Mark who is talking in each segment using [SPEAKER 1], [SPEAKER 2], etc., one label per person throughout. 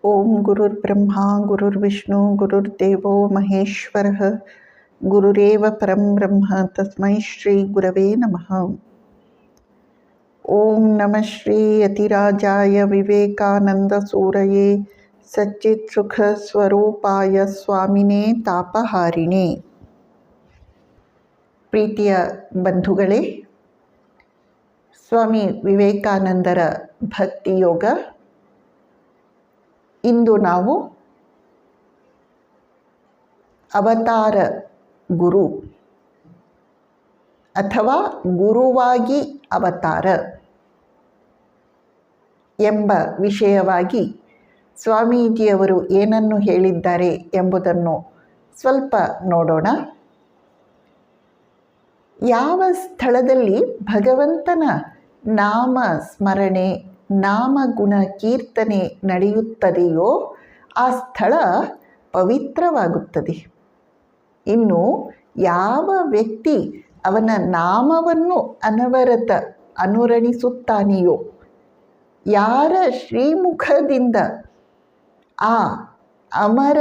[SPEAKER 1] ಓಂ ಗುರುರ್ಬ್ರಹ್ಮ ಗುರುರ್ವಿಷ್ಣು ಗುರುರ್ದೇವೋ ಮಹೇಶ್ವರಃ ಗುರುರೇವ ಪರಂ ಬ್ರಹ್ಮ ತಸ್ಮೈ ಶ್ರೀ ಗುರವೇ ನಮಃ. ಓಂ ನಮಃ ಶ್ರೀ ಯತಿರಾಜಾಯ ವಿವೇಕಾನಂದ ಸೂರಯೇ ಸಚ್ಚಿತ್ ಸುಖ ಸ್ವರೂಪಾಯ ಸ್ವಾಮಿನೇ ತಾಪಹಾರಿಣೇ. ಪ್ರೀತಿಯ ಬಂಧುಗಳೇ, ಸ್ವಾಮಿ ವಿವೇಕಾನಂದರ ಭಕ್ತಿಯೋಗ. ಇಂದು ನಾವು ಅವತಾರ ಗುರು ಅಥವಾ ಗುರುವಾಗಿ ಅವತಾರ ಎಂಬ ವಿಷಯವಾಗಿ ಸ್ವಾಮೀಜಿಯವರು ಏನನ್ನು ಹೇಳಿದ್ದಾರೆ ಎಂಬುದನ್ನು ಸ್ವಲ್ಪ ನೋಡೋಣ. ಯಾವ ಸ್ಥಳದಲ್ಲಿ ಭಗವಂತನ ನಾಮ ಸ್ಮರಣೆ, ನಾಮಗುಣ ಕೀರ್ತನೆ ನಡೆಯುತ್ತದೆಯೋ ಆ ಸ್ಥಳ ಪವಿತ್ರವಾಗುತ್ತದೆ. ಇನ್ನು ಯಾವ ವ್ಯಕ್ತಿ ಅವನ ನಾಮವನ್ನು ಅನವರತ ಅನುರಣಿಸುತ್ತಾನೆಯೋ, ಯಾರ ಶ್ರೀಮುಖದಿಂದ ಆ ಅಮರ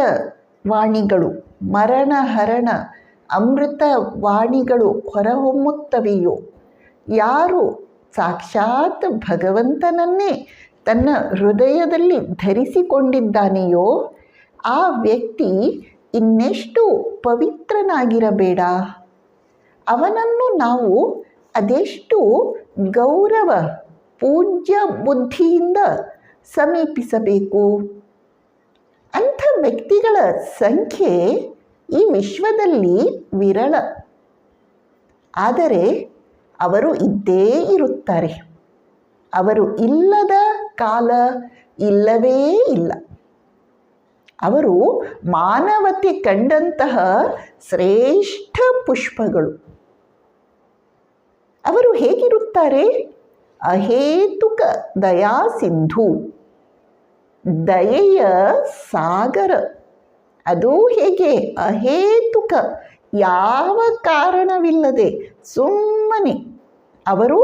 [SPEAKER 1] ವಾಣಿಗಳು, ಮರಣಹರಣ ಅಮೃತ ವಾಣಿಗಳು ಹೊರಹೊಮ್ಮುತ್ತವೆಯೋ, ಯಾರು ಸಾಕ್ಷಾತ್ ಭಗವಂತನನ್ನೇ ತನ್ನ ಹೃದಯದಲ್ಲಿ ಧರಿಸಿಕೊಂಡಿದ್ದಾನೆಯೋ ಆ ವ್ಯಕ್ತಿ ಇನ್ನೆಷ್ಟು ಪವಿತ್ರನಾಗಿರಬೇಡ. ಅವನನ್ನು ನಾವು ಅದೆಷ್ಟು ಗೌರವ ಪೂಜ್ಯ ಬುದ್ಧಿಯಿಂದ ಸಮೀಪಿಸಬೇಕು. ಅಂಥ ವ್ಯಕ್ತಿಗಳ ಸಂಖ್ಯೆ ಈ ವಿಶ್ವದಲ್ಲಿ ವಿರಳ. ಆದರೆ ಅವರು ಇದ್ದೇ ಇರುತ್ತಾರೆ. ಅವರು ಇಲ್ಲದ ಕಾಲ ಇಲ್ಲವೇ ಇಲ್ಲ. ಅವರು ಮಾನವತೆ ಕಂಡಂತಹ ಶ್ರೇಷ್ಠ ಪುಷ್ಪಗಳು. ಅವರು ಹೇಗಿರುತ್ತಾರೆ? ಅಹೇತುಕ ದಯಾ ಸಿಂಧು, ದಯೆಯ ಸಾಗರ. ಅದು ಹೇಗೆ? ಅಹೇತುಕ, ಯಾವ ಕಾರಣವಿಲ್ಲದೆ ಸುಮ್ಮನೆ ಅವರು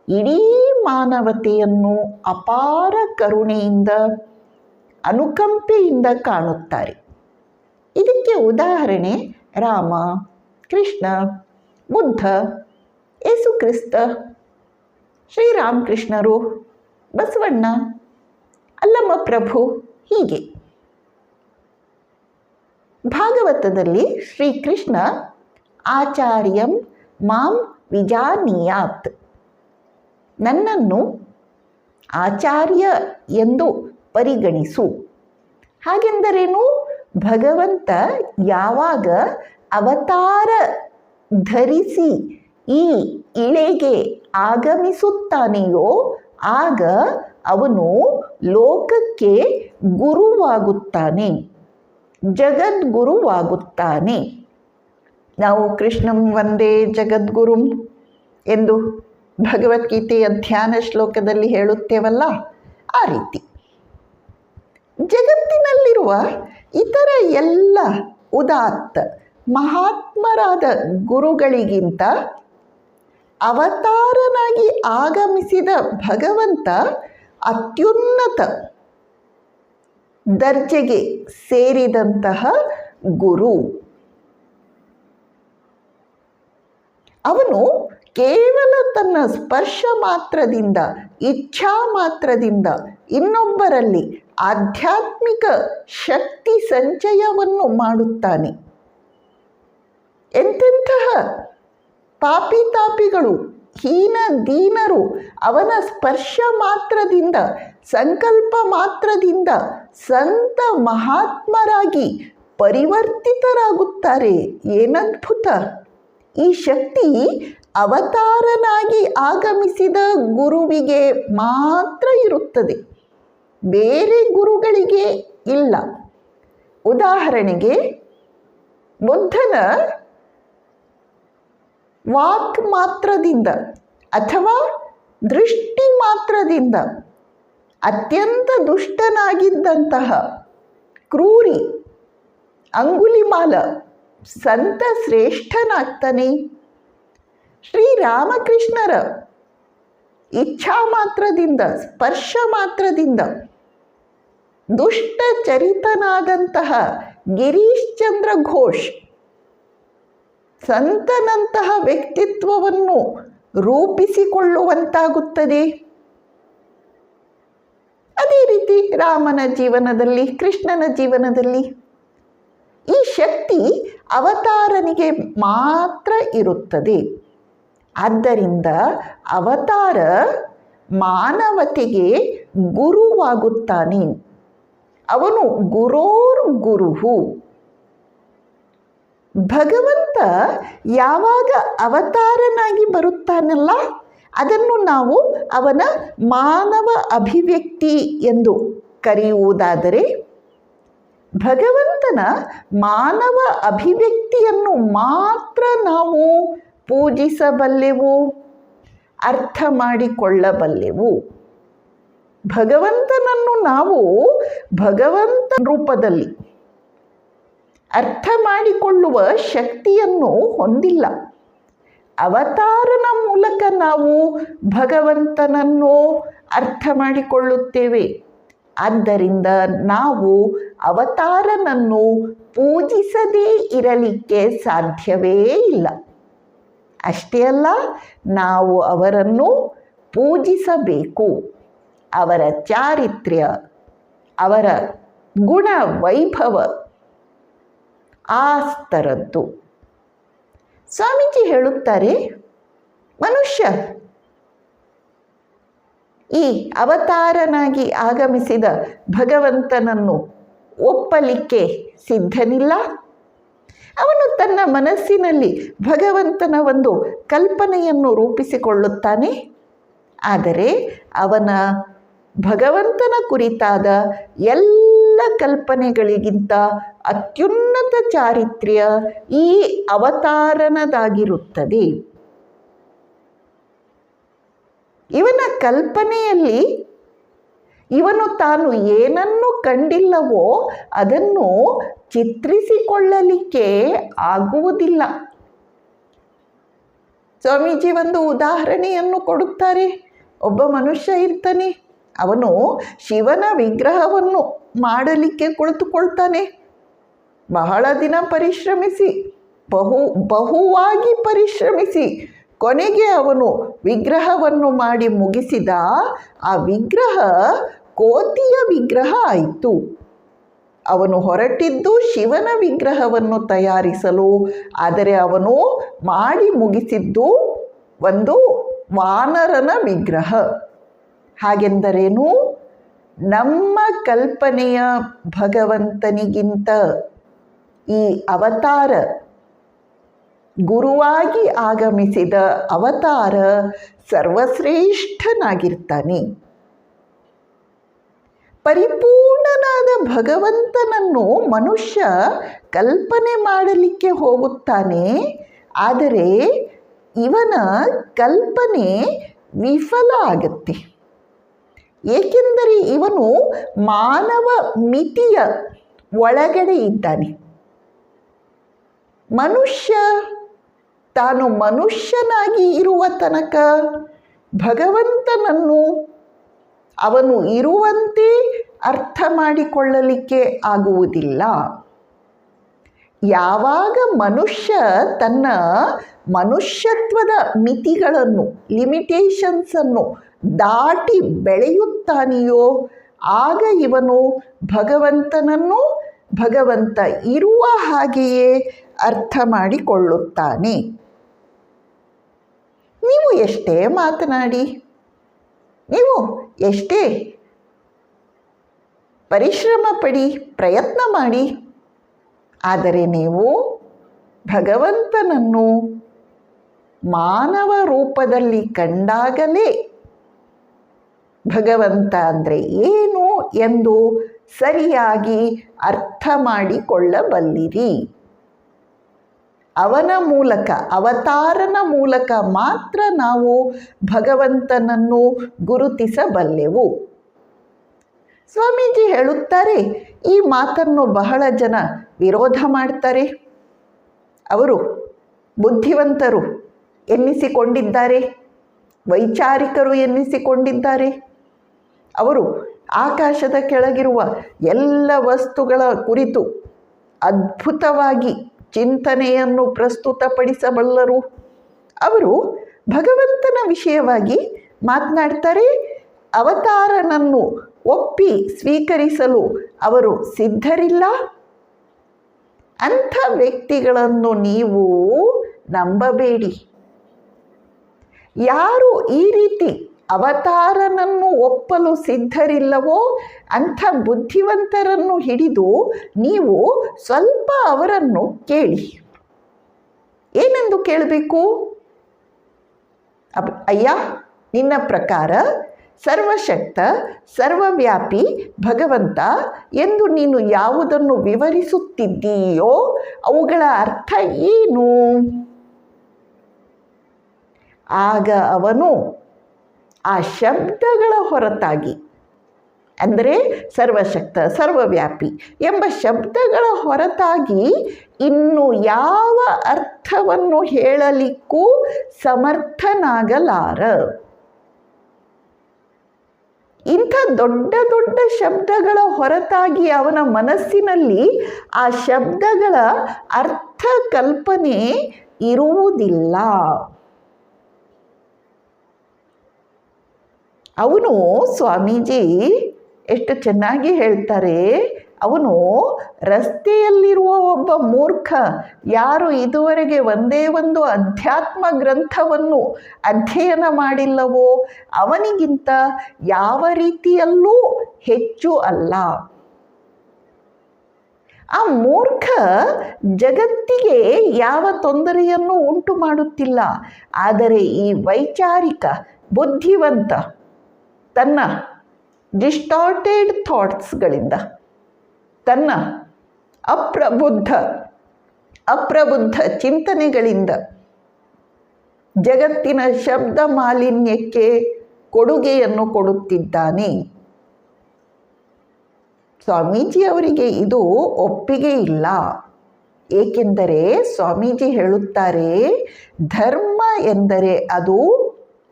[SPEAKER 1] ಇಡೀ ಮಾನವತೆಯನ್ನು ಅಪಾರ ಕರುಣೆಯಿಂದ, ಅನುಕಂಪೆಯಿಂದ ಕಾಣುತ್ತಾರೆ. ಇದಕ್ಕೆ ಉದಾಹರಣೆ ರಾಮ, ಕೃಷ್ಣ, ಬುದ್ಧ, ಯೇಸು ಕ್ರಿಸ್ತ, ಶ್ರೀರಾಮಕೃಷ್ಣರು, ಬಸವಣ್ಣ, ಅಲ್ಲಮ್ಮ ಪ್ರಭು. ಹೀಗೆ ಭಾಗವತದಲ್ಲಿ ಶ್ರೀಕೃಷ್ಣ ಆಚಾರ್ಯಂ ಮಾಂ ವಿಜಾನೀಯಾತ್, ನನ್ನನ್ನು ಆಚಾರ್ಯ ಎಂದು ಪರಿಗಣಿಸು. ಹಾಗೆಂದರೇನು? ಭಗವಂತ ಯಾವಾಗ ಅವತಾರ ಧರಿಸಿ ಈ ಇಳೆಗೆ ಆಗಮಿಸುತ್ತಾನೆಯೋ ಆಗ ಅವನು ಲೋಕಕ್ಕೆ ಗುರುವಾಗುತ್ತಾನೆ, ಜಗದ್ಗುರುವಾಗುತ್ತಾನೆ. ನಾವು ಕೃಷ್ಣಂ ವಂದೇ ಜಗದ್ಗುರುಂ ಎಂದು ಭಗವದ್ಗೀತೆಯ ಧ್ಯಾನ ಶ್ಲೋಕದಲ್ಲಿ ಹೇಳುತ್ತೇವಲ್ಲ, ಆ ರೀತಿ ಜಗತ್ತಿನಲ್ಲಿರುವ ಇತರ ಎಲ್ಲ ಉದಾತ್ತ ಮಹಾತ್ಮರಾದ ಗುರುಗಳಿಗಿಂತ ಅವತಾರನಾಗಿ ಆಗಮಿಸಿದ ಭಗವಂತ ಅತ್ಯುನ್ನತ ದರ್ಜೆಗೆ ಸೇರಿದಂತಹ ಗುರು. ಅವನು ಕೇವಲ ತನ್ನ ಸ್ಪರ್ಶ ಮಾತ್ರದಿಂದ, ಇಚ್ಛಾ ಮಾತ್ರದಿಂದ ಇನ್ನೊಬ್ಬರಲ್ಲಿ ಆಧ್ಯಾತ್ಮಿಕ ಶಕ್ತಿ ಸಂಚಯವನ್ನು ಮಾಡುತ್ತಾನೆ. ಎಂತೆಂತಹ ಪಾಪಿತಾಪಿಗಳು, ಹೀನ ದೀನರು ಅವನ ಸ್ಪರ್ಶ ಮಾತ್ರದಿಂದ, ಸಂಕಲ್ಪ ಮಾತ್ರದಿಂದ ಸಂತ ಮಹಾತ್ಮರಾಗಿ ಪರಿವರ್ತಿತರಾಗುತ್ತಾರೆ. ಏನದ್ಭುತ! ಈ ಶಕ್ತಿ ಅವತಾರನಾಗಿ ಆಗಮಿಸಿದ ಗುರುವಿಗೆ ಮಾತ್ರ ಇರುತ್ತದೆ, ಬೇರೆ ಗುರುಗಳಿಗೆ ಇಲ್ಲ. ಉದಾಹರಣೆಗೆ ಬುದ್ಧನ ವಾಕ್ ಮಾತ್ರದಿಂದ ಅಥವಾ ದೃಷ್ಟಿ ಮಾತ್ರದಿಂದ ಅತ್ಯಂತ ದುಷ್ಟನಾಗಿದ್ದಂತಹ ಕ್ರೂರಿ ಅಂಗುಲಿಮಾಲ ಸಂತ ಶ್ರೇಷ್ಠನಾಗ್ತಾನೆ. ಶ್ರೀರಾಮಕೃಷ್ಣರ ಇಚ್ಛಾ ಮಾತ್ರದಿಂದ, ಸ್ಪರ್ಶ ಮಾತ್ರದಿಂದ ದುಷ್ಟ ಚರಿತನಾದಂತಹ ಗಿರೀಶ್ ಚಂದ್ರ ಘೋಷ್ ಸಂತನಂತಹ ವ್ಯಕ್ತಿತ್ವವನ್ನು ರೂಪಿಸಿಕೊಳ್ಳುವಂತಾಗುತ್ತದೆ. ಅದೇ ರೀತಿ ರಾಮನ ಜೀವನದಲ್ಲಿ, ಕೃಷ್ಣನ ಜೀವನದಲ್ಲಿ ಈ ಶಕ್ತಿ ಅವತಾರನಿಗೆ ಮಾತ್ರ ಇರುತ್ತದೆ. ಆದ್ದರಿಂದ ಅವತಾರ ಮಾನವತೆಗೆ ಗುರುವಾಗುತ್ತಾನೆ. ಅವನು ಗುರೋರ್ ಗುರುಹು. ಭಗವಂತ ಯಾವಾಗ ಅವತಾರನಾಗಿ ಬರುತ್ತಾನಲ್ಲ, ಅದನ್ನು ನಾವು ಅವನ ಮಾನವ ಅಭಿವ್ಯಕ್ತಿ ಎಂದು ಕರೆಯುವುದಾದರೆ, ಭಗವಂತನ ಮಾನವ ಅಭಿವ್ಯಕ್ತಿಯನ್ನು ಮಾತ್ರ ನಾವು ಪೂಜಿಸಬಲ್ಲೆವು, ಅರ್ಥ ಮಾಡಿಕೊಳ್ಳಬಲ್ಲೆವು. ಭಗವಂತನನ್ನು ನಾವು ಭಗವಂತ ರೂಪದಲ್ಲಿ ಅರ್ಥ ಮಾಡಿಕೊಳ್ಳುವ ಶಕ್ತಿಯನ್ನು ಹೊಂದಿಲ್ಲ. ಅವತಾರನ ಮೂಲಕ ನಾವು ಭಗವಂತನನ್ನು ಅರ್ಥ ಮಾಡಿಕೊಳ್ಳುತ್ತೇವೆ. ಆದ್ದರಿಂದ ನಾವು ಅವತಾರನನ್ನು ಪೂಜಿಸದೇ ಇರಲಿಕ್ಕೆ ಸಾಧ್ಯವೇ ಇಲ್ಲ. ಅಷ್ಟೇ ಅಲ್ಲ, ನಾವು ಅವರನ್ನು ಪೂಜಿಸಬೇಕು. ಅವರ ಚಾರಿತ್ರ್ಯ, ಅವರ ಗುಣ ವೈಭವ ಆ ಥರದ್ದು. ಸ್ವಾಮೀಜಿ ಹೇಳುತ್ತಾರೆ, ಮನುಷ್ಯ ಈ ಅವತಾರನಾಗಿ ಆಗಮಿಸಿದ ಭಗವಂತನನ್ನು ಒಪ್ಪಲಿಕ್ಕೆ ಸಿದ್ಧನಿಲ್ಲ. ಅವನು ತನ್ನ ಮನಸ್ಸಿನಲ್ಲಿ ಭಗವಂತನ ಒಂದು ಕಲ್ಪನೆಯನ್ನು ರೂಪಿಸಿಕೊಳ್ಳುತ್ತಾನೆ. ಆದರೆ ಅವನ ಭಗವಂತನ ಕುರಿತಾದ ಎಲ್ಲ ಕಲ್ಪನೆಗಳಿಗಿಂತ ಅತ್ಯುನ್ನತ ಚಾರಿತ್ರ್ಯ ಈ ಅವತಾರನದಾಗಿರುತ್ತದೆ. ಇವನ ಕಲ್ಪನೆಯಲ್ಲಿ ಇವನು ತಾನು ಏನನ್ನು ಕಂಡಿಲ್ಲವೋ ಅದನ್ನು ಚಿತ್ರಿಸಿಕೊಳ್ಳಲಿಕ್ಕೆ ಆಗುವುದಿಲ್ಲ. ಸ್ವಾಮೀಜಿ ಒಂದು ಉದಾಹರಣೆಯನ್ನು ಕೊಡುತ್ತಾರೆ. ಒಬ್ಬ ಮನುಷ್ಯ ಇರ್ತಾನೆ, ಅವನು ಶಿವನ ವಿಗ್ರಹವನ್ನು ಮಾಡಲಿಕ್ಕೆ ಕುಳಿತುಕೊಳ್ತಾನೆ. ಬಹಳ ದಿನ ಪರಿಶ್ರಮಿಸಿ, ಬಹುವಾಗಿ ಪರಿಶ್ರಮಿಸಿ ಕೊನೆಗೆ ಅವನು ವಿಗ್ರಹವನ್ನು ಮಾಡಿ ಮುಗಿಸಿದ. ಆ ವಿಗ್ರಹ ಕೋತಿಯ ವಿಗ್ರಹ ಆಯಿತು. ಅವನು ಹೊರಟಿದ್ದು ಶಿವನ ವಿಗ್ರಹವನ್ನು ತಯಾರಿಸಲು, ಆದರೆ ಅವನು ಮಾಡಿ ಮುಗಿಸಿದ್ದು ಒಂದು ವಾನರನ ವಿಗ್ರಹ. ಹಾಗೆಂದರೇನು? ನಮ್ಮ ಕಲ್ಪನೆಯ ಭಗವಂತನಿಗಿಂತ ಈ ಅವತಾರ, ಗುರುವಾಗಿ ಆಗಮಿಸಿದ ಅವತಾರ ಸರ್ವಶ್ರೇಷ್ಠನಾಗಿರ್ತಾನೆ. ಪರಿಪೂರ್ಣನಾದ ಭಗವಂತನನ್ನು ಮನುಷ್ಯ ಕಲ್ಪನೆ ಮಾಡಲಿಕ್ಕೆ ಹೋಗುತ್ತಾನೆ. ಆದರೆ ಇವನ ಕಲ್ಪನೆ ವಿಫಲ ಆಗುತ್ತೆ. ಏಕೆಂದರೆ ಇವನು ಮಾನವ ಮಿತಿಯ ಒಳಗಡೆ ಇದ್ದಾನೆ. ಮನುಷ್ಯ ತಾನು ಮನುಷ್ಯನಾಗಿ ಇರುವ ತನಕ ಭಗವಂತನನ್ನು ಅವನು ಇರುವಂತೆ ಅರ್ಥ ಮಾಡಿಕೊಳ್ಳಲಿಕ್ಕೆ ಆಗುವುದಿಲ್ಲ. ಯಾವಾಗ ಮನುಷ್ಯ ತನ್ನ ಮನುಷ್ಯತ್ವದ ಮಿತಿಗಳನ್ನು, ಲಿಮಿಟೇಷನ್ಸನ್ನು ದಾಟಿ ಬೆಳೆಯುತ್ತಾನೆಯೋ ಆಗ ಇವನು ಭಗವಂತನನ್ನು ಭಗವಂತ ಇರುವ ಹಾಗೆಯೇ ಅರ್ಥ ಮಾಡಿಕೊಳ್ಳುತ್ತಾನೆ. ನೀವು ಎಷ್ಟೇ ಮಾತನಾಡಿ, ನೀವು ಎಷ್ಟೇ ಪರಿಶ್ರಮ ಪಡಿ, ಪ್ರಯತ್ನ ಮಾಡಿ, ಆದರೆ ನೀವು ಭಗವಂತನನ್ನು ಮಾನವ ರೂಪದಲ್ಲಿ ಕಂಡಾಗಲೇ ಭಗವಂತ ಅಂದರೆ ಏನು ಎಂದು ಸರಿಯಾಗಿ ಅರ್ಥ ಮಾಡಿಕೊಳ್ಳಬಲ್ಲಿರಿ. ಅವನ ಮೂಲಕ, ಅವತಾರನ ಮೂಲಕ ಮಾತ್ರ ನಾವು ಭಗವಂತನನ್ನು ಗುರುತಿಸಬಲ್ಲೆವು. ಸ್ವಾಮೀಜಿ ಹೇಳುತ್ತಾರೆ, ಈ ಮಾತನ್ನು ಬಹಳ ಜನ ವಿರೋಧ ಮಾಡ್ತಾರೆ. ಅವರು ಬುದ್ಧಿವಂತರು ಎನ್ನಿಸಿಕೊಂಡಿದ್ದಾರೆ, ವೈಚಾರಿಕರು ಎನ್ನಿಸಿಕೊಂಡಿದ್ದಾರೆ. ಅವರು ಆಕಾಶದ ಕೆಳಗಿರುವ ಎಲ್ಲ ವಸ್ತುಗಳ ಕುರಿತು ಅದ್ಭುತವಾಗಿ ಚಿಂತನೆಯನ್ನು ಪ್ರಸ್ತುತಪಡಿಸಬಲ್ಲರು. ಅವರು ಭಗವಂತನ ವಿಷಯವಾಗಿ ಮಾತನಾಡ್ತಾರೆ. ಅವತಾರನನ್ನು ಒಪ್ಪಿ ಸ್ವೀಕರಿಸಲು ಅವರು ಸಿದ್ಧರಿಲ್ಲ. ಅಂಥ ವ್ಯಕ್ತಿಗಳನ್ನು ನೀವು ನಂಬಬೇಡಿ. ಯಾರು ಈ ರೀತಿ ಅವತಾರನನ್ನು ಒಪ್ಪಲು ಸಿದ್ಧರಿಲ್ಲವೋ ಅಂಥ ಬುದ್ಧಿವಂತರನ್ನು ಹಿಡಿದು ನೀವು ಸ್ವಲ್ಪ ಅವರನ್ನು ಕೇಳಿ. ಏನೆಂದು ಕೇಳಬೇಕು? ಅಯ್ಯ, ನಿನ್ನ ಪ್ರಕಾರ ಸರ್ವಶಕ್ತ ಸರ್ವವ್ಯಾಪಿ ಭಗವಂತ ಎಂದು ನೀನು ಯಾವುದನ್ನು ವಿವರಿಸುತ್ತಿದ್ದೀಯೋ ಅವುಗಳ ಅರ್ಥ ಏನು? ಆಗ ಅವನು ಆ ಶಬ್ದಗಳ ಹೊರತಾಗಿ, ಅಂದರೆ ಸರ್ವಶಕ್ತ ಸರ್ವವ್ಯಾಪಿ ಎಂಬ ಶಬ್ದಗಳ ಹೊರತಾಗಿ ಇನ್ನು ಯಾವ ಅರ್ಥವನ್ನು ಹೇಳಲಿಕ್ಕೂ ಸಮರ್ಥನಾಗಲಾರ. ಇಂಥ ದೊಡ್ಡ ದೊಡ್ಡ ಶಬ್ದಗಳ ಹೊರತಾಗಿ ಅವನ ಮನಸ್ಸಿನಲ್ಲಿ ಆ ಶಬ್ದಗಳ ಅರ್ಥ ಕಲ್ಪನೆ ಇರುವುದಿಲ್ಲ. ಅವನು, ಸ್ವಾಮೀಜಿ ಎಷ್ಟು ಚೆನ್ನಾಗಿ ಹೇಳ್ತಾರೆ, ಅವನು ರಸ್ತೆಯಲ್ಲಿರುವ ಒಬ್ಬ ಮೂರ್ಖ, ಯಾರು ಇದುವರೆಗೆ ಒಂದೇ ಒಂದು ಅಧ್ಯಾತ್ಮ ಗ್ರಂಥವನ್ನು ಅಧ್ಯಯನ ಮಾಡಿಲ್ಲವೋ ಅವನಿಗಿಂತ ಯಾವ ರೀತಿಯಲ್ಲೂ ಹೆಚ್ಚು ಅಲ್ಲ. ಆ ಮೂರ್ಖ ಜಗತ್ತಿಗೆ ಯಾವ ತೊಂದರೆಯನ್ನು ಉಂಟು ಮಾಡುತ್ತಿಲ್ಲ. ಆದರೆ ಈ ವೈಚಾರಿಕ ಬುದ್ಧಿವಂತ ತನ್ನ ಡಿಸ್ಟಾರ್ಟೆಡ್ ಥಾಟ್ಸ್ಗಳಿಂದ, ತನ್ನ ಅಪ್ರಬುದ್ಧ ಚಿಂತನೆಗಳಿಂದ ಜಗತ್ತಿನ ಶಬ್ದ ಮಾಲಿನ್ಯಕ್ಕೆ ಕೊಡುಗೆಯನ್ನು ಕೊಡುತ್ತಿದ್ದಾನೆ. ಸ್ವಾಮೀಜಿ ಅವರಿಗೆ ಇದು ಒಪ್ಪಿಗೆ ಇಲ್ಲ. ಏಕೆಂದರೆ ಸ್ವಾಮೀಜಿ ಹೇಳುತ್ತಾರೆ, ಧರ್ಮ ಎಂದರೆ ಅದು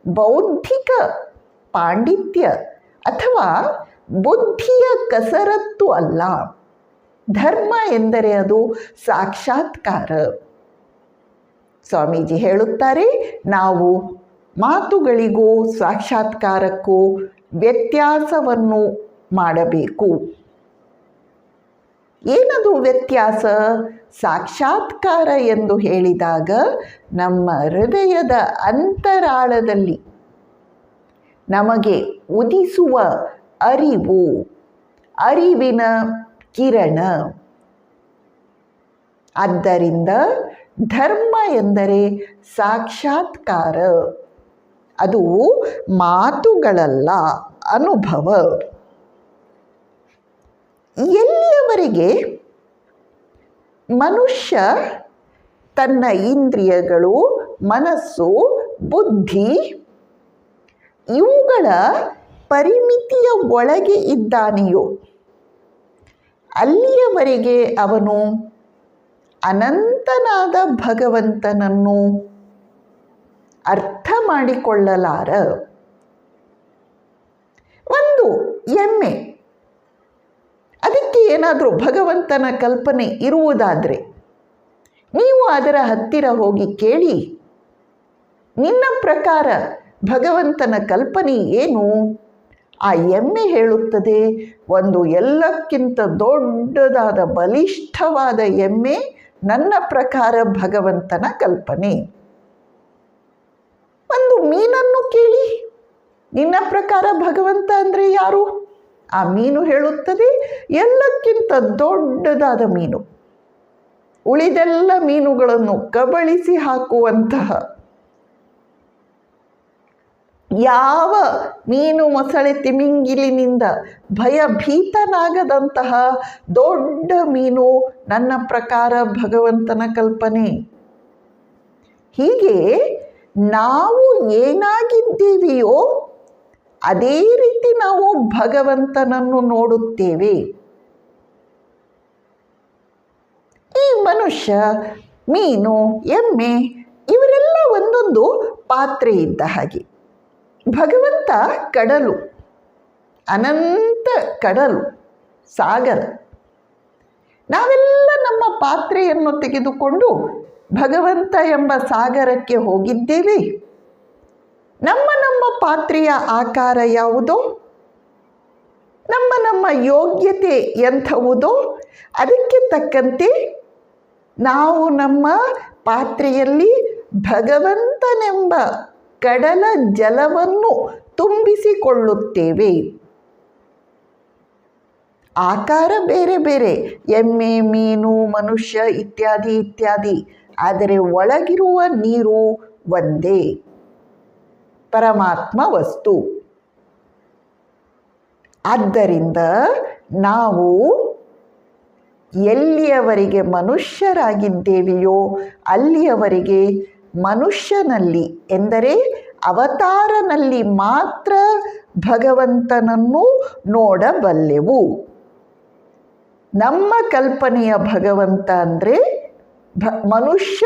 [SPEAKER 1] ಬೌದ್ಧಿಕ ಪಾಂಡಿತ್ಯ ಅಥವಾ ಬುದ್ಧಿಯ ಕಸರತ್ತು ಅಲ್ಲ. ಧರ್ಮ ಎಂದರೆ ಅದು ಸಾಕ್ಷಾತ್ಕಾರ. ಸ್ವಾಮೀಜಿ ಹೇಳುತ್ತಾರೆ, ನಾವು ಮಾತುಗಳಿಗೂ ಸಾಕ್ಷಾತ್ಕಾರಕ್ಕೂ ವ್ಯತ್ಯಾಸವನ್ನು ಮಾಡಬೇಕು. ಏನದು ವ್ಯತ್ಯಾಸ? ಸಾಕ್ಷಾತ್ಕಾರ ಎಂದು ಹೇಳಿದಾಗ ನಮ್ಮ ಹೃದಯದ ಅಂತರಾಳದಲ್ಲಿ ನಮಗೆ ಉದಿಸುವ ಅರಿವು, ಅರಿವಿನ ಕಿರಣ. ಆದ್ದರಿಂದ ಧರ್ಮ ಎಂದರೆ ಸಾಕ್ಷಾತ್ಕಾರ. ಅದು ಮಾತುಗಳಲ್ಲ, ಅನುಭವ. ಎಲ್ಲಿಯವರೆಗೆ ಮನುಷ್ಯ ತನ್ನ ಇಂದ್ರಿಯಗಳು, ಮನಸ್ಸು, ಬುದ್ಧಿ ಇವುಗಳ ಪರಿಮಿತಿಯ ಒಳಗೆ ಇದ್ದಾನೆಯೋ ಅಲ್ಲಿಯವರೆಗೆ ಅವನು ಅನಂತನಾದ ಭಗವಂತನನ್ನು ಅರ್ಥ ಮಾಡಿಕೊಳ್ಳಲಾರ. ಒಂದು ಎಮ್ಮೆ, ಅದಕ್ಕೆ ಏನಾದರೂ ಭಗವಂತನ ಕಲ್ಪನೆ ಇರುವುದಾದರೆ ನೀವು ಅದರ ಹತ್ತಿರ ಹೋಗಿ ಕೇಳಿ, ನಿನ್ನ ಪ್ರಕಾರ ಭಗವಂತನ ಕಲ್ಪನೆ ಏನು? ಆ ಎಮ್ಮೆ ಹೇಳುತ್ತದೆ, ಒಂದು ಎಲ್ಲಕ್ಕಿಂತ ದೊಡ್ಡದಾದ ಬಲಿಷ್ಠವಾದ ಎಮ್ಮೆ ನನ್ನ ಪ್ರಕಾರ ಭಗವಂತನ ಕಲ್ಪನೆ. ಒಂದು ಮೀನನ್ನು ಕೇಳಿ, ನಿನ್ನ ಪ್ರಕಾರ ಭಗವಂತ ಅಂದರೆ ಯಾರು? ಆ ಮೀನು ಹೇಳುತ್ತದೆ, ಎಲ್ಲಕ್ಕಿಂತ ದೊಡ್ಡದಾದ ಮೀನು, ಉಳಿದೆಲ್ಲ ಮೀನುಗಳನ್ನು ಕಬಳಿಸಿ ಹಾಕುವಂತಹ, ಯಾವ ಮೀನು ಮೊಸಳೆ ತಿಮಿಂಗಿಲಿನಿಂದ ಭಯಭೀತನಾಗದಂತಹ ದೊಡ್ಡ ಮೀನು ನನ್ನ ಪ್ರಕಾರ ಭಗವಂತನ ಕಲ್ಪನೆ. ಹೀಗೆ ನಾವು ಏನಾಗಿದ್ದೀವಿಯೋ ಅದೇ ರೀತಿ ನಾವು ಭಗವಂತನನ್ನು ನೋಡುತ್ತೇವೆ. ಈ ಮನುಷ್ಯ, ಮೀನು, ಎಮ್ಮೆ ಇವರೆಲ್ಲ ಒಂದೊಂದು ಪಾತ್ರೆ ಇದ್ದ ಹಾಗೆ. ಭಗವಂತ ಕಡಲು, ಅನಂತ ಕಡಲು, ಸಾಗರ. ನಾವೆಲ್ಲ ನಮ್ಮ ಪಾತ್ರೆಯನ್ನು ತೆಗೆದುಕೊಂಡು ಭಗವಂತ ಎಂಬ ಸಾಗರಕ್ಕೆ ಹೋಗಿದ್ದೇವೆ. ನಮ್ಮ ನಮ್ಮ ಪಾತ್ರೆಯ ಆಕಾರ ಯಾವುದೋ, ನಮ್ಮ ನಮ್ಮ ಯೋಗ್ಯತೆ ಎಂಥವುದೋ ಅದಕ್ಕೆ ತಕ್ಕಂತೆ ನಾವು ನಮ್ಮ ಪಾತ್ರೆಯಲ್ಲಿ ಭಗವಂತನೆಂಬ ಕಡಲ ಜಲವನ್ನು ತುಂಬಿಸಿಕೊಳ್ಳುತ್ತೇವೆ. ಆಕಾರ ಬೇರೆ ಬೇರೆ, ಎಮ್ಮೆ, ಮೀನು, ಮನುಷ್ಯ ಇತ್ಯಾದಿ ಇತ್ಯಾದಿ, ಆದರೆ ಒಳಗಿರುವ ನೀರು ಒಂದೇ, ಪರಮಾತ್ಮ ವಸ್ತು. ಆದ್ದರಿಂದ ನಾವು ಎಲ್ಲಿಯವರೆಗೆ ಮನುಷ್ಯರಾಗಿದ್ದೇವೆಯೋ ಅಲ್ಲಿಯವರೆಗೆ ಮನುಷ್ಯನಲ್ಲಿ ಎಂದರೆ ಅವತಾರನಲ್ಲಿ ಮಾತ್ರ ಭಗವಂತನನ್ನು ನೋಡಬಲ್ಲೆವು. ನಮ್ಮ ಕಲ್ಪನೆಯ ಭಗವಂತ ಅಂದರೆ ಮನುಷ್ಯ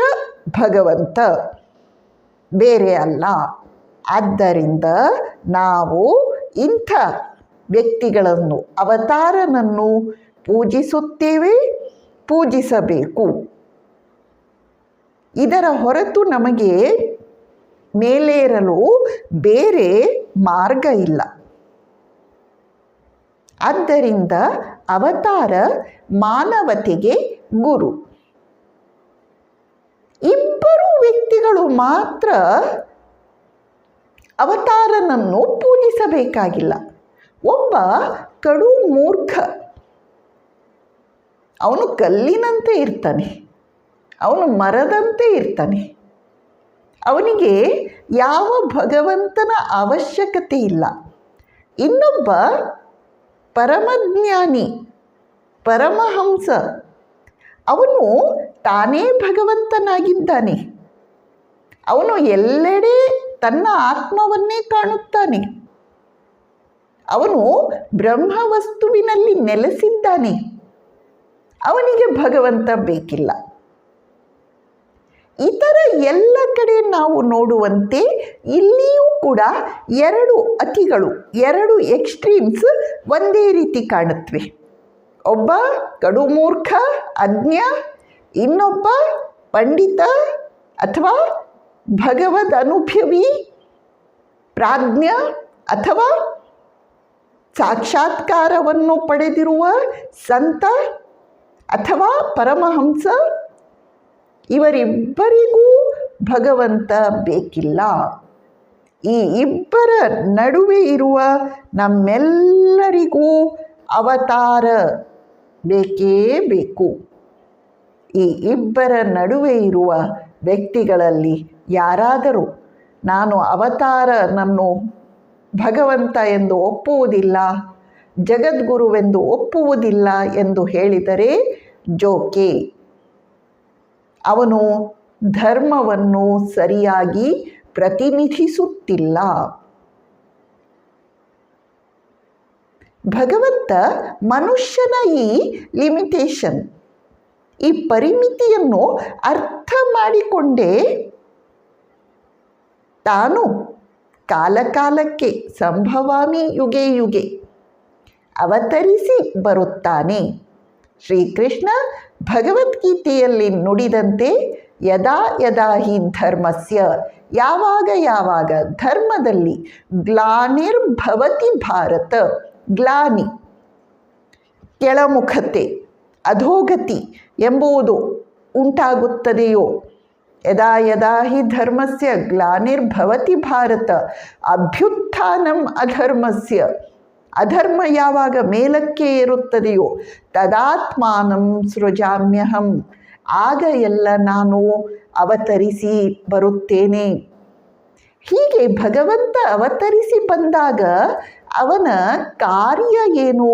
[SPEAKER 1] ಭಗವಂತ, ಬೇರೆ ಅಲ್ಲ. ಆದ್ದರಿಂದ ನಾವು ಇಂಥ ವ್ಯಕ್ತಿಗಳನ್ನು, ಅವತಾರನನ್ನು ಪೂಜಿಸುತ್ತೇವೆ, ಪೂಜಿಸಬೇಕು. ಇದರ ಹೊರತು ನಮಗೆ ಮೇಲೇರಲು ಬೇರೆ ಮಾರ್ಗ ಇಲ್ಲ. ಆದ್ದರಿಂದ ಅವತಾರ ಮಾನವತೆಗೆ ಗುರು. ಇಬ್ಬರು ವ್ಯಕ್ತಿಗಳು ಮಾತ್ರ ಅವತಾರನನ್ನು ಪೂಜಿಸಬೇಕಾಗಿಲ್ಲ. ಒಬ್ಬ ಕಡು ಮೂರ್ಖ, ಅವನು ಕಲ್ಲಿನಂತೆ ಇರ್ತಾನೆ, ಅವನು ಮರದಂತೆ ಇರ್ತಾನೆ, ಅವನಿಗೆ ಯಾವ ಭಗವಂತನ ಅವಶ್ಯಕತೆ ಇಲ್ಲ. ಇನ್ನೊಬ್ಬ ಪರಮಜ್ಞಾನಿ, ಪರಮಹಂಸ, ಅವನು ತಾನೇ ಭಗವಂತನಾಗಿದ್ದಾನೆ. ಅವನು ಎಲ್ಲೆಡೆ ತನ್ನ ಆತ್ಮವನ್ನೇ ಕಾಣುತ್ತಾನೆ. ಅವನು ಬ್ರಹ್ಮವಸ್ತುವಿನಲ್ಲಿ ನೆಲೆಸಿದ್ದಾನೆ. ಅವನಿಗೆ ಭಗವಂತ ಬೇಕಿಲ್ಲ. ಇತರ ಎಲ್ಲ ಕಡೆ ನಾವು ನೋಡುವಂತೆ ಇಲ್ಲಿಯೂ ಕೂಡ ಎರಡು ಅತಿಗಳು, ಎರಡು ಎಕ್ಸ್ಟ್ರೀಮ್ಸ್ ಒಂದೇ ರೀತಿ ಕಾಣುತ್ತವೆ. ಒಬ್ಬ ಕಡುಮೂರ್ಖ ಅಜ್ಞ, ಇನ್ನೊಬ್ಬ ಪಂಡಿತ ಅಥವಾ ಭಗವದ್ ಅನುಭವಿ ಪ್ರಾಜ್ಞ ಅಥವಾ ಸಾಕ್ಷಾತ್ಕಾರವನ್ನು ಪಡೆದಿರುವ ಸಂತ ಅಥವಾ ಪರಮಹಂಸ. ಇವರಿಬ್ಬರಿಗೂ ಭಗವಂತ ಬೇಕಿಲ್ಲ. ಈ ಇಬ್ಬರ ನಡುವೆ ಇರುವ ನಮ್ಮೆಲ್ಲರಿಗೂ ಅವತಾರ ಬೇಕೇ ಬೇಕು. ಈ ಇಬ್ಬರ ನಡುವೆ ಇರುವ ವ್ಯಕ್ತಿಗಳಲ್ಲಿ ಯಾರಾದರೂ ನಾನು ಅವತಾರನನ್ನು ಭಗವಂತ ಎಂದು ಒಪ್ಪುವುದಿಲ್ಲ, ಜಗದ್ಗುರುವೆಂದು ಒಪ್ಪುವುದಿಲ್ಲ ಎಂದು ಹೇಳಿದರೆ ಜೋಕೆ. ಅವನು ಧರ್ಮವನ್ನು ಸರಿಯಾಗಿ ಪ್ರತಿನಿಧಿಸುತ್ತಿಲ್ಲ. ಭಗವಂತ ಮನುಷ್ಯನ ಈ ಲಿಮಿಟೇಷನ್, ಈ ಪರಿಮಿತಿಯನ್ನು ಅರ್ಥ ಮಾಡಿಕೊಂಡೇ ತಾನು ಕಾಲಕಾಲಕ್ಕೆ ಸಂಭವಾಮಿ ಯುಗೆ ಯುಗೆ ಅವತರಿಸಿ ಬರುತ್ತಾನೆ. ಶ್ರೀಕೃಷ್ಣ ಭಗವದ್ಗೀತೆಯಲ್ಲಿ ನುಡಿದಂತೆ ಯದಾ ಯದಾ ಹಿ ಧರ್ಮಸ್ಯ, ಯಾವಾಗ ಯಾವಾಗ ಧರ್ಮದಲ್ಲಿ ಗ್ಲಾನಿರ್ಭವತಿ ಭಾರತ, ಗ್ಲಾನಿ ಕೆಳಮುಖತೆ ಅಧೋಗತಿ ಎಂಬುದು ಉಂಟಾಗುತ್ತದೆಯೋ, ಯದಾ ಯದಾ ಹಿ ಧರ್ಮಸ್ಯ ಗ್ಲಾನಿರ್ಭವತಿ ಭಾರತ ಅಭ್ಯುತ್ಥಾನಂ ಅಧರ್ಮಸ್ಯ, ಅಧರ್ಮ ಯಾವಾಗ ಮೇಲಕ್ಕೆ ಏರುತ್ತದೆಯೋ ತದಾತ್ಮಾನಂ ಸೃಜಾಮ್ಯಹಂ, ಆಗ ಎಲ್ಲ ನಾನು ಅವತರಿಸಿ ಬರುತ್ತೇನೆ. ಹೀಗೆ ಭಗವಂತ ಅವತರಿಸಿ ಬಂದಾಗ ಅವನ ಕಾರ್ಯ ಏನು?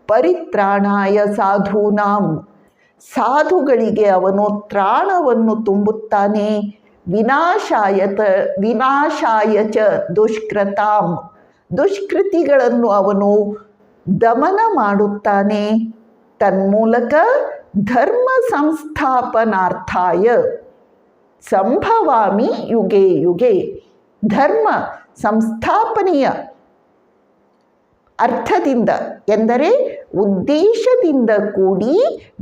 [SPEAKER 1] ಪರಿತ್ರಾಣಾಯ ಸಾಧೂನಾಂ, ಸಾಧುಗಳಿಗೆ ಅವನು ತ್ರಾಣವನ್ನು ತುಂಬುತ್ತಾನೆ. ವಿನಾಶಾಯ ಚ ದುಷ್ಕೃತಾಂ, ದುಷ್ಕೃತಿಗಳನ್ನು ಅವನು ದಮನ ಮಾಡುತ್ತಾನೆ. ತನ್ಮೂಲಕ ಧರ್ಮ ಸಂಸ್ಥಾಪನಾರ್ಥಾಯ ಸಂಭವಾಮಿ ಯುಗೆ ಯುಗೆ, ಧರ್ಮ ಸಂಸ್ಥಾಪನೆಯ ಅರ್ಥದಿಂದ ಎಂದರೆ ಉದ್ದೇಶದಿಂದ ಕೂಡಿ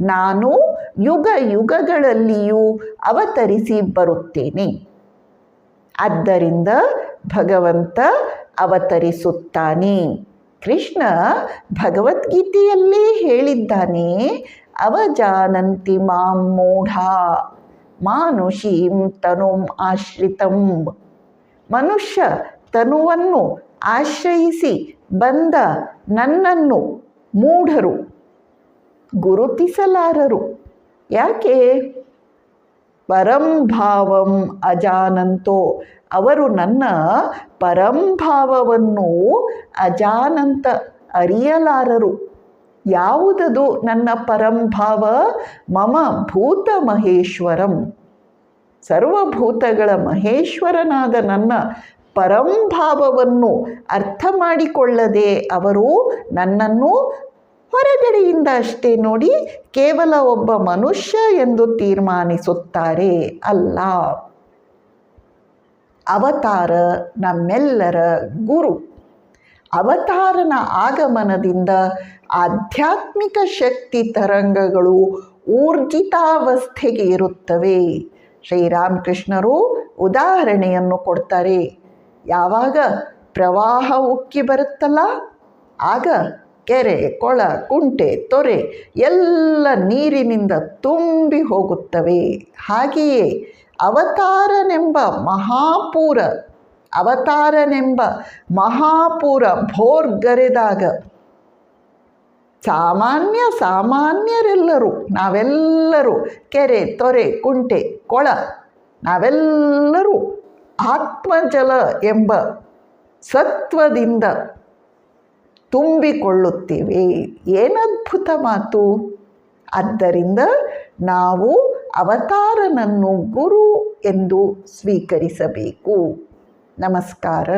[SPEAKER 1] ನಾನು ಯುಗ ಯುಗಗಳಲ್ಲಿಯೂ ಅವತರಿಸಿ ಬರುತ್ತೇನೆ. ಆದ್ದರಿಂದ ಭಗವಂತ ಅವತರಿಸುತ್ತಾನೆ. ಕೃಷ್ಣ ಭಗವದ್ಗೀತೆಯಲ್ಲೇ ಹೇಳಿದ್ದಾನೆ, ಅವಜಾನಂತಿ ಮಾಂ ಮೂಢಾ ಮಾನುಷೀಂ ತನುಂ ಆಶ್ರಿತಂ. ಮನುಷ್ಯ ತನುವನ್ನು ಆಶ್ರಯಿಸಿ ಬಂದ ನನ್ನನ್ನು ಮೂಢರು ಗುರುತಿಸಲಾರರು. ಯಾಕೆ? ಪರಂಭಾವಂ ಅಜಾನಂತೋ, ಅವರು ನನ್ನ ಪರಂಭಾವವನ್ನು ಅಜಾನಂತ ಅರಿಯಲಾರರು. ಯಾವುದದು ನನ್ನ ಪರಂಭಾವ? ಮಮ ಭೂತ ಮಹೇಶ್ವರಂ, ಸರ್ವಭೂತಗಳ ಮಹೇಶ್ವರನಾದ ನನ್ನ ಪರಂಭಾವವನ್ನು ಅರ್ಥ ಮಾಡಿಕೊಳ್ಳದೆ ಅವರು ನನ್ನನ್ನು ಹೊರಗಡೆಯಿಂದ ಅಷ್ಟೇ ನೋಡಿ ಕೇವಲ ಒಬ್ಬ ಮನುಷ್ಯ ಎಂದು ತೀರ್ಮಾನಿಸುತ್ತಾರೆ. ಅಲ್ಲ, ಅವತಾರ ನಮ್ಮೆಲ್ಲರ ಗುರು. ಅವತಾರನ ಆಗಮನದಿಂದ ಆಧ್ಯಾತ್ಮಿಕ ಶಕ್ತಿ ತರಂಗಗಳು ಊರ್ಜಿತಾವಸ್ಥೆಗೆ ಇರುತ್ತವೆ. ಶ್ರೀರಾಮಕೃಷ್ಣರು ಉದಾಹರಣೆಯನ್ನು ಕೊಡ್ತಾರೆ. ಯಾವಾಗ ಪ್ರವಾಹ ಉಕ್ಕಿ ಬರುತ್ತಲ್ಲ, ಆಗ ಕೆರೆ, ಕೊಳ, ಕುಂಟೆ, ತೊರೆ ಎಲ್ಲ ನೀರಿನಿಂದ ತುಂಬಿ ಹೋಗುತ್ತವೆ. ಹಾಗೆಯೇ ಅವತಾರನೆಂಬ ಮಹಾಪೂರ ಭೋರ್ಗರೆದಾಗ ಸಾಮಾನ್ಯರೆಲ್ಲರೂ, ನಾವೆಲ್ಲರೂ ಕೆರೆ, ತೊರೆ, ಕುಂಟೆ, ಕೊಳ ನಾವೆಲ್ಲರೂ ಆತ್ಮಜಲ ಎಂಬ ಸತ್ವದಿಂದ ತುಂಬಿಕೊಳ್ಳುತ್ತೇವೆ. ಏನದ್ಭುತ ಮಾತು! ಆದ್ದರಿಂದ ನಾವು ಅವತಾರನನ್ನು ಗುರು ಎಂದು ಸ್ವೀಕರಿಸಬೇಕು. ನಮಸ್ಕಾರ.